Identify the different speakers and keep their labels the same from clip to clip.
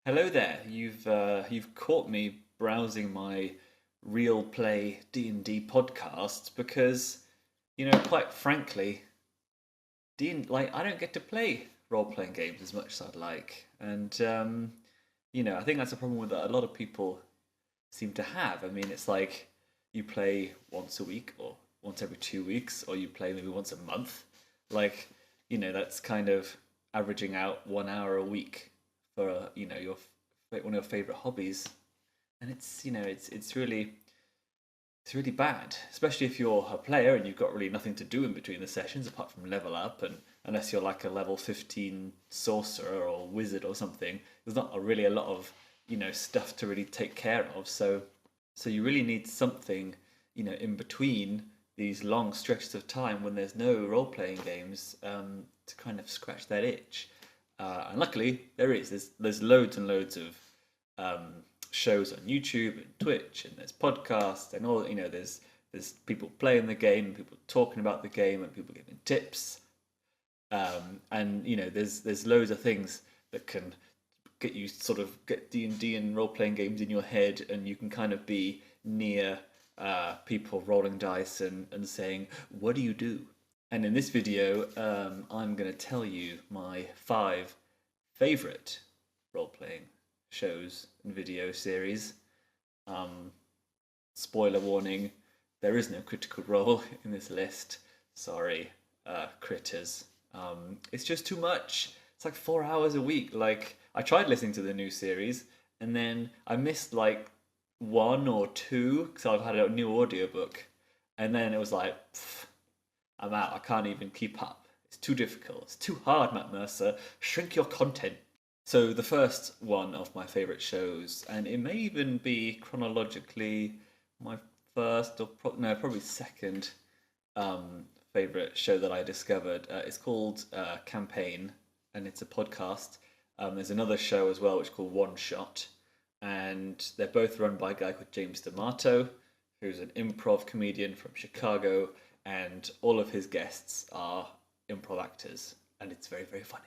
Speaker 1: Hello there. You've caught me browsing my real play D&D podcast because, quite frankly, I don't get to play role-playing games as much as I'd like. And I think that's a problem with that a lot of people seem to have. I mean, it's like you play once a week or once every 2 weeks, or you play maybe once a month. Like, that's kind of averaging out 1 hour a week for one of your favorite hobbies, and it's really bad, especially if you're a player and you've got really nothing to do in between the sessions apart from level up, and unless you're like a level 15 sorcerer or wizard or something, there's not really a lot of stuff to really take care of. So you really need something in between these long stretches of time when there's no role-playing games, to kind of scratch that itch. And luckily there is. There's loads and loads of shows on YouTube and Twitch, and there's podcasts and all. There's people playing the game, people talking about the game, and people giving tips. And there's loads of things that can get you sort of get D&D and role playing games in your head, and you can kind of be near people rolling dice and saying, "What do you do?" And in this video, I'm going to tell you my 5 favorite role playing shows and video series. Um, Spoiler warning: there is no Critical Role in this list. Sorry, critters. It's just too much. It's like 4 hours a week. Like, I tried listening to the new series, and then I missed like one or two because I've had a new audiobook, and then it was like, pff, I'm out. I can't even keep up. It's too difficult. It's too hard, Matt Mercer. Shrink your content. So the first one of my favorite shows, and it may even be chronologically my first or no, probably second favorite show that I discovered. It's called Campaign, and it's a podcast. There's another show as well which is called One Shot, and they're both run by a guy called James D'Amato, who's an improv comedian from Chicago, and all of his guests are improv actors, and it's very, very funny.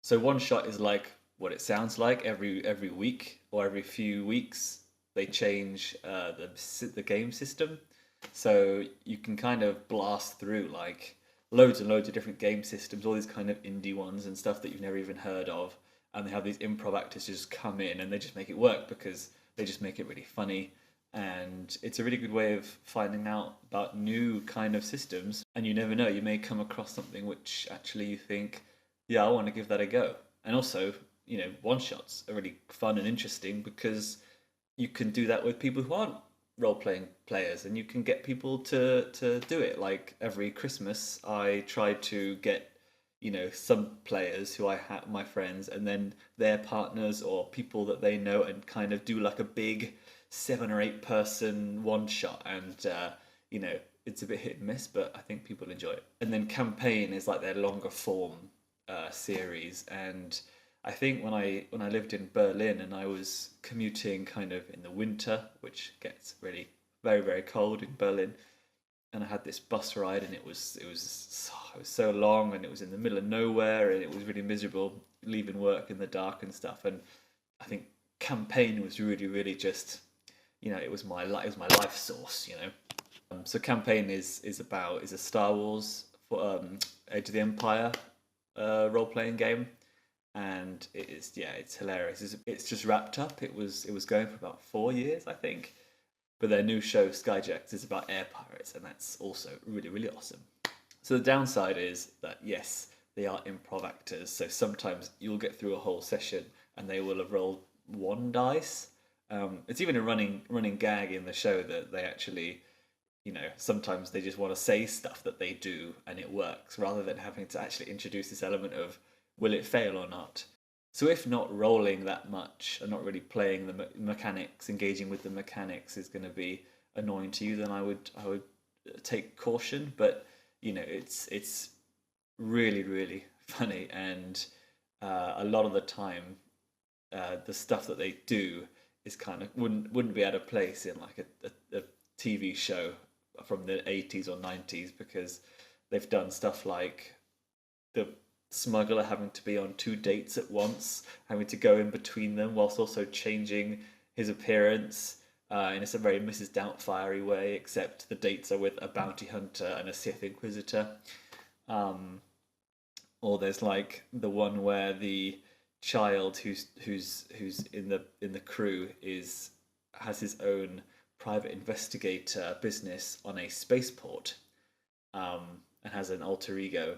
Speaker 1: So One Shot is like what it sounds like. Every week or every few weeks they change the game system, so you can kind of blast through like loads and loads of different game systems, all these kind of indie ones and stuff that you've never even heard of, and they have these improv actors just come in and they just make it work because they just make it really funny. And it's a really good way of finding out about new kind of systems, and you never know, you may come across something which actually you think, yeah, I want to give that a go. And also, one shots are really fun and interesting because you can do that with people who aren't role playing players, and you can get people to do it. Like every Christmas I try to get some players who I have, my friends, and then their partners or people that they know, and kind of do like a big 7 or 8 person one shot. And it's a bit hit and miss, but I think people enjoy it. And then Campaign is like their longer form series. And I think when I lived in Berlin and I was commuting kind of in the winter, which gets really very, very cold in Berlin, and I had this bus ride, and it was so long, and it was in the middle of nowhere, and it was really miserable leaving work in the dark and stuff. And I think Campaign was really, really just, it was my life source. So Campaign is a Star Wars for Age of the Empire role playing game, and it's hilarious. It's just wrapped up. It was going for about 4 years, I think. But their new show Skyjacks is about air pirates, and that's also really, really awesome. So the downside is that yes, they are improv actors. So sometimes you'll get through a whole session and they will have rolled one dice. It's even a running gag in the show that they actually, sometimes they just want to say stuff that they do and it works, rather than having to actually introduce this element of will it fail or not. So if not rolling that much and not really playing the mechanics, engaging with the mechanics is going to be annoying to you, then I would take caution. But it's really, really funny, and a lot of the time the stuff that they do is kind of wouldn't be out of place in like a TV show from the 80s or 90s, because they've done stuff like the smuggler having to be on 2 dates at once, having to go in between them whilst also changing his appearance in a very Mrs. Doubtfire way, except the dates are with a bounty hunter and a Sith Inquisitor. Um, or there's like the one where the child who's in the crew is has his own private investigator business on a spaceport, and has an alter ego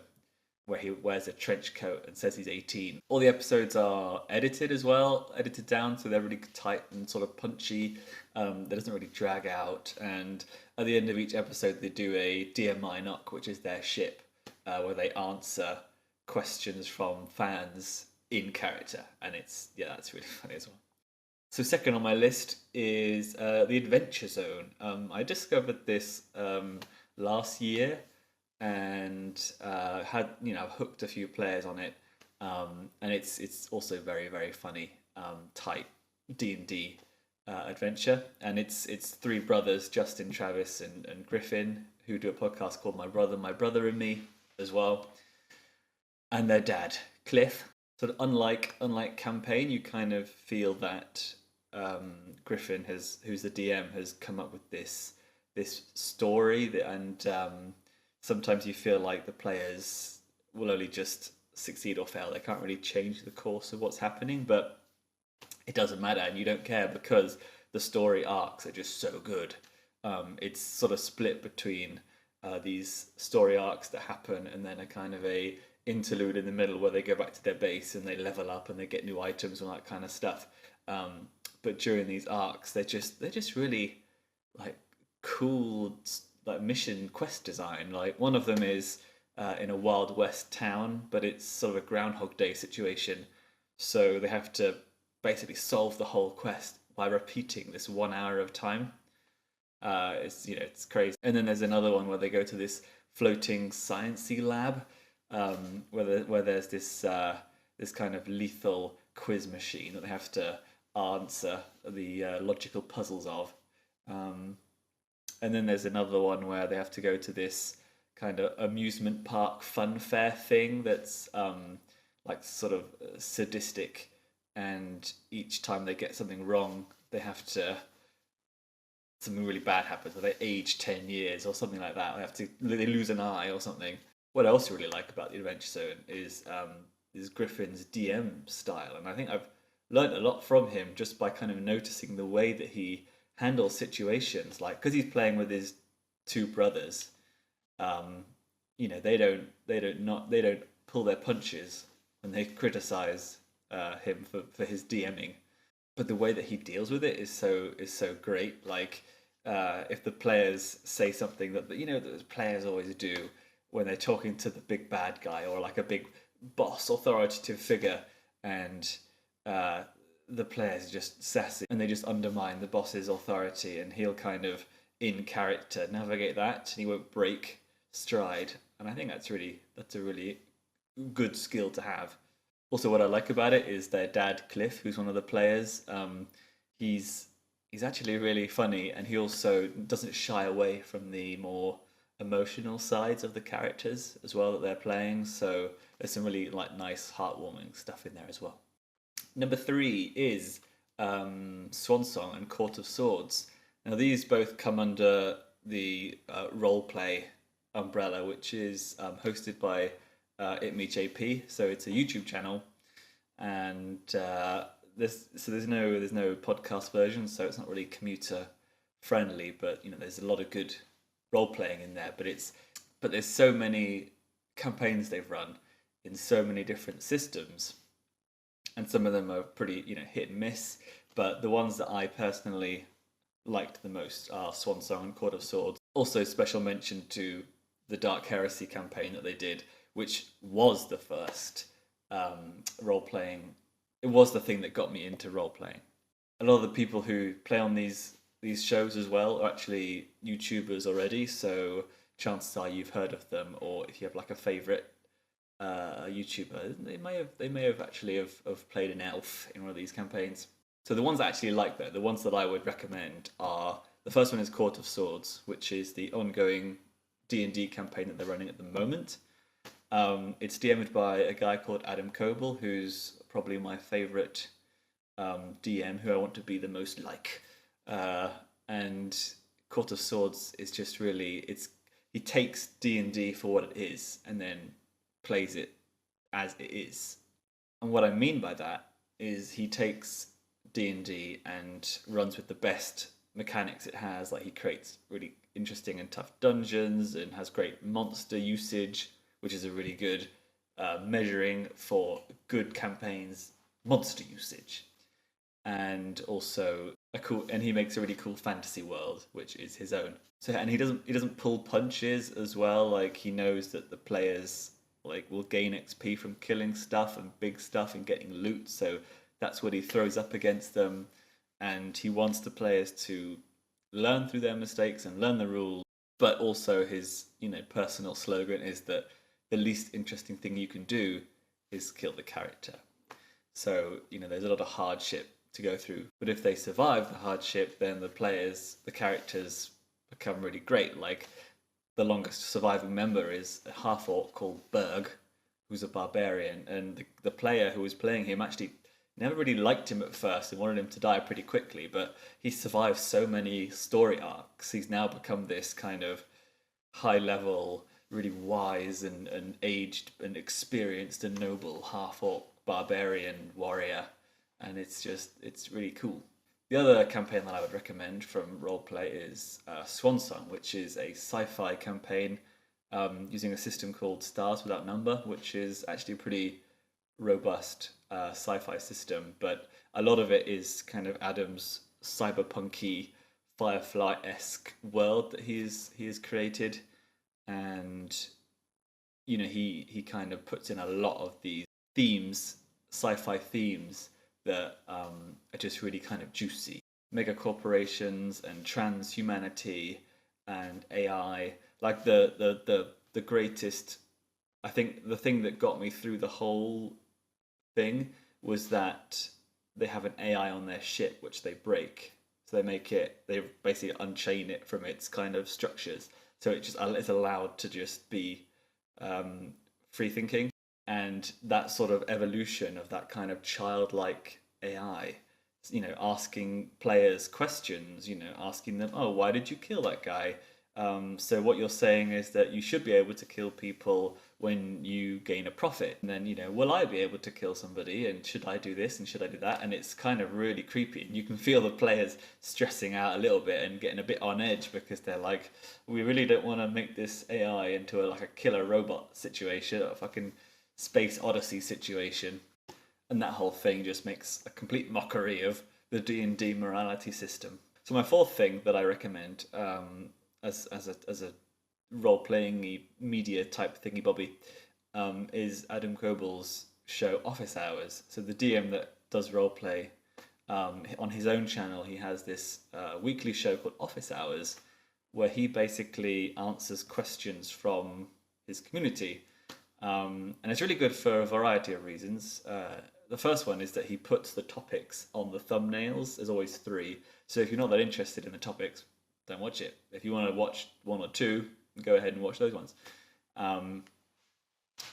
Speaker 1: where he wears a trench coat and says he's 18. All the episodes are edited as well, edited down, so they're really tight and sort of punchy. That doesn't really drag out. And at the end of each episode, they do a DMI knock, which is their ship, where they answer questions from fans in character, and that's really funny as well. So second on my list is the Adventure Zone. I discovered this last year, and had hooked a few players on it, and it's also very very funny, tight D&D adventure, and it's three brothers, Justin, Travis, and Griffin, who do a podcast called My Brother and Me as well, and their dad Cliff. So unlike campaign, you kind of feel that Griffin who's the DM, has come up with this story and sometimes you feel like the players will only just succeed or fail. They can't really change the course of what's happening, but it doesn't matter, and you don't care because the story arcs are just so good. It's sort of split between these story arcs that happen, and then a kind of a interlude in the middle where they go back to their base and they level up and they get new items and all that kind of stuff. But during these arcs, they're just really like cool, like mission quest design. Like one of them is in a Wild West town, but it's sort of a Groundhog Day situation. So they have to basically solve the whole quest by repeating this 1 hour of time. It's crazy. And then there's another one where they go to this floating sciencey lab, where there's this kind of lethal quiz machine that they have to answer the logical puzzles of. And then there's another one where they have to go to this kind of amusement park fun fair thing that's like sort of sadistic, and each time they get something wrong, they have to something really bad happens, or they age 10 years or something like that. They lose an eye or something. What I also really like about the Adventure Zone is Griffin's DM style, and I think I've learned a lot from him just by kind of noticing the way that he handles situations, like because he's playing with his two brothers. They don't pull their punches when they criticize him for his DMing, but the way that he deals with it is so great. Like if the players say something that the players always do when they're talking to the big bad guy or like a big boss authoritative figure, and the players are just sassy and they just undermine the boss's authority, and he'll kind of in character navigate that, and he won't break stride. And I think that's a really good skill to have. Also, what I like about it is their dad Cliff, who's one of the players. He's actually really funny, and he also doesn't shy away from the more emotional sides of the characters as well that they're playing. So there's some really like nice, heartwarming stuff in there as well. Number 3 is Swansong and Court of Swords. Now these both come under the roleplay umbrella, which is hosted by JP. So it's a YouTube channel, and there's no podcast version, so it's not really commuter friendly. But there's a lot of good role playing in there. But there's so many campaigns they've run in so many different systems, and some of them are pretty hit and miss. But the ones that I personally liked the most are Swansong and Court of Swords. Also, special mention to the Dark Heresy campaign that they did, which was the first role playing. It was the thing that got me into role playing. A lot of the people who play on these shows as well are actually YouTubers already, so chances are you've heard of them, or if you have like a favorite YouTuber, they may have actually have played an elf in one of these campaigns. So the ones I actually like, though, the ones that I would recommend are, the first one is Court of Swords, which is the ongoing D&D campaign that they're running at the moment. It's DM'd by a guy called Adam Coble, who's probably my favorite DM, who I want to be the most like. Uh, and Court of Swords is just really he takes D&D for what it is and then plays it as it is. And what I mean by that is he takes D&D and runs with the best mechanics it has. Like he creates really interesting and tough dungeons and has great monster usage, which is a really good measuring for good campaigns monster usage. And also and he makes a really cool fantasy world, which is his own. So and he doesn't pull punches as well. Like he knows that the players like will gain XP from killing stuff and big stuff and getting loot. So that's what he throws up against them, and he wants the players to learn through their mistakes and learn the rules. But also his personal slogan is that the least interesting thing you can do is kill the character. So there's a lot of hardship to go through, but if they survive the hardship, then the characters become really great. Like the longest surviving member is a half orc called Berg, who's a barbarian, and the player who was playing him actually never really liked him at first and wanted him to die pretty quickly, but he survived so many story arcs. He's now become this kind of high level, really wise and aged and experienced and noble half orc barbarian warrior, and it's really cool. The other campaign that I would recommend from Roleplay is Swan Song, which is a sci-fi campaign using a system called Stars Without Number, which is actually a pretty robust sci-fi system, but a lot of it is kind of Adam's cyberpunky Firefly-esque world that he has created, and he kind of puts in a lot of these themes, sci-fi themes that are just really kind of juicy. Mega corporations and transhumanity and AI, like the greatest. I think the thing that got me through the whole thing was that they have an AI on their ship which they break. So they basically unchain it from its kind of structures. So it's allowed to just be free thinking, and that sort of evolution of that kind of childlike AI, asking players questions, asking them, oh, why did you kill that guy? So what you're saying is that you should be able to kill people when you gain a profit. And then, will I be able to kill somebody? And should I do this and should I do that? And it's kind of really creepy. And you can feel the players stressing out a little bit and getting a bit on edge because they're like, we really don't want to make this AI into like a killer robot situation, a fucking space odyssey situation. And that whole thing just makes a complete mockery of the D&D morality system. So my fourth thing that I recommend as a role playing media type thingy bobby is Adam Coble's show Office Hours. So the DM that does role play on his own channel, he has this weekly show called Office Hours, where he basically answers questions from his community, and it's really good for a variety of reasons. The first one is that he puts the topics on the thumbnails. There's always three, so if you're not that interested in the topics, don't watch it. If you want to watch one or two, go ahead and watch those ones.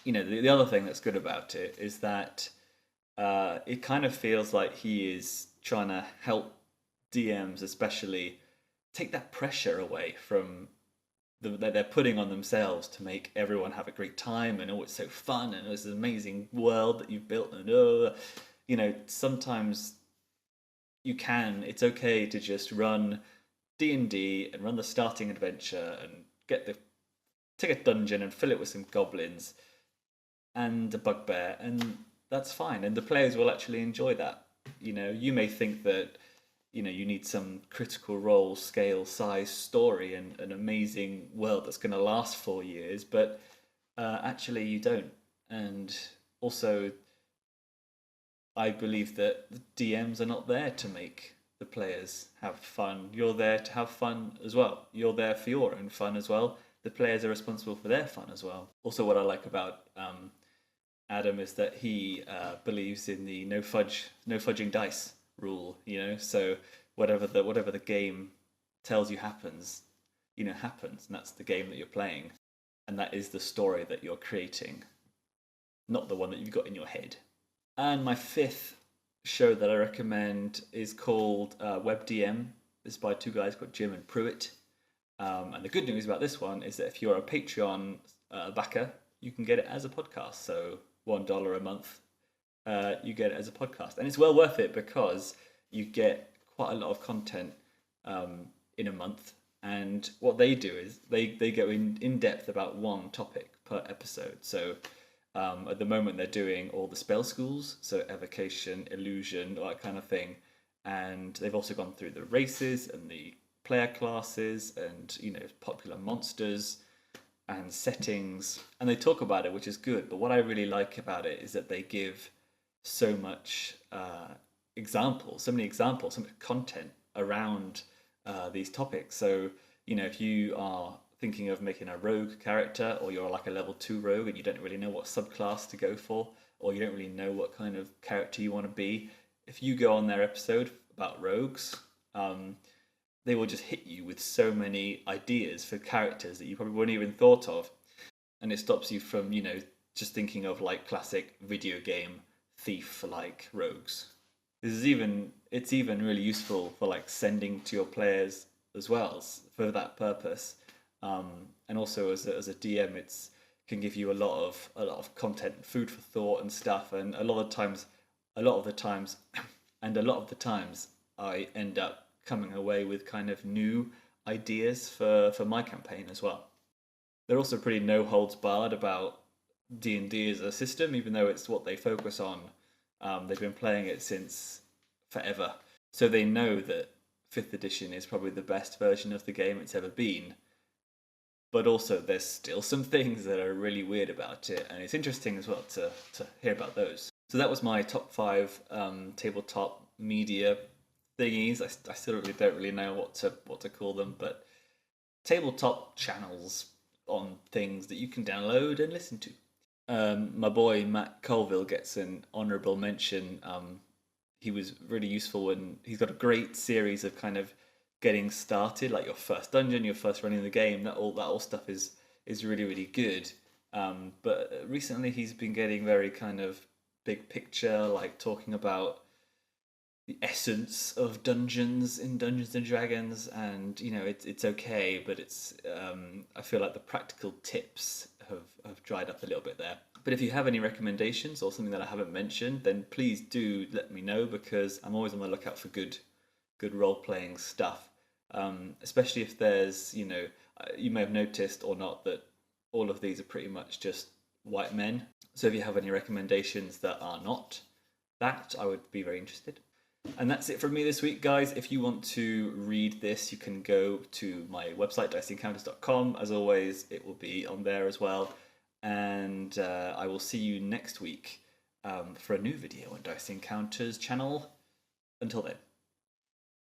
Speaker 1: The other thing that's good about it is that it kind of feels like he is trying to help DMs, especially, take that pressure away from that they're putting on themselves to make everyone have a great time, and oh, it's so fun, and it's an amazing world that you've built, and sometimes it's okay to just run D&D and run the starting adventure and take a dungeon and fill it with some goblins and a bugbear, and that's fine, and the players will actually enjoy that. You may think that you need some critical role, scale, size story and an amazing world that's going to last 4 years, but actually you don't. And also, I believe that the DMs are not there to make the players have fun. You're there to have fun as well. You're there for your own fun as well. The players are responsible for their fun as well. Also, what I like about Adam is that he believes in the no fudging dice rule. So whatever the game tells you happens, happens, and that's the game that you're playing. and that is the story that you're creating, not the one that you've got in your head. And my fifth show that I recommend is called WebDM. It's by two guys called Jim and Pruitt. And the good news about this one is that if you're a Patreon backer, you can get it as a podcast. So $1 a month, you get it as a podcast. And it's well worth it because you get quite a lot of content in a month. And what they do is they go in depth about one topic per episode. So at the moment they're doing all the spell schools, so evocation, illusion, all that kind of thing. And they've also gone through the races and the player classes and, you know, popular monsters and settings, and they talk about it, which is good. But what I really like about it is that they give so much examples, so many examples, so much content around these topics. So, you know, if you are thinking of making a rogue character, or you're like a level 2 rogue and you don't really know what subclass to go for, or you don't really know what kind of character you want to be, if you go on their episode about rogues, they will just hit you with so many ideas for characters that you probably wouldn't even thought of. And it stops you from, you know, just thinking of like classic video game thief like rogues. It's even really useful for like sending to your players as well for that purpose. And also as a DM, it's can give you a lot of content, food for thought and stuff. And a lot of the times, I end up coming away with kind of new ideas for my campaign as well. They're also pretty no holds barred about D&D as a system, even though it's what they focus on. They've been playing it since forever, so they know that 5th edition is probably the best version of the game it's ever been. But also there's still some things that are really weird about it, and it's interesting as well to hear about those. So that was my top 5 tabletop media thingies. I still don't really know what to call them, but tabletop channels on things that you can download and listen to. My boy Matt Colville gets an honourable mention. He was really useful, and he's got a great series of kind of getting started, like your first dungeon, your first running the game. That all stuff is really, really good. But recently he's been getting very kind of big picture, like talking about the essence of dungeons in Dungeons and Dragons, and you know it's okay, but it's I feel like the practical tips have dried up a little bit there. But if you have any recommendations or something that I haven't mentioned, then please do let me know, because I'm always on the lookout for good role-playing stuff. Especially if there's, you know, you may have noticed or not that all of these are pretty much just white men. So if you have any recommendations that are not that, I would be very interested. And that's it from me this week, guys. If you want to read this, you can go to my website, diceencounters.com. As always, it will be on there as well. And I will see you next week for a new video on Dice Encounters channel. Until then.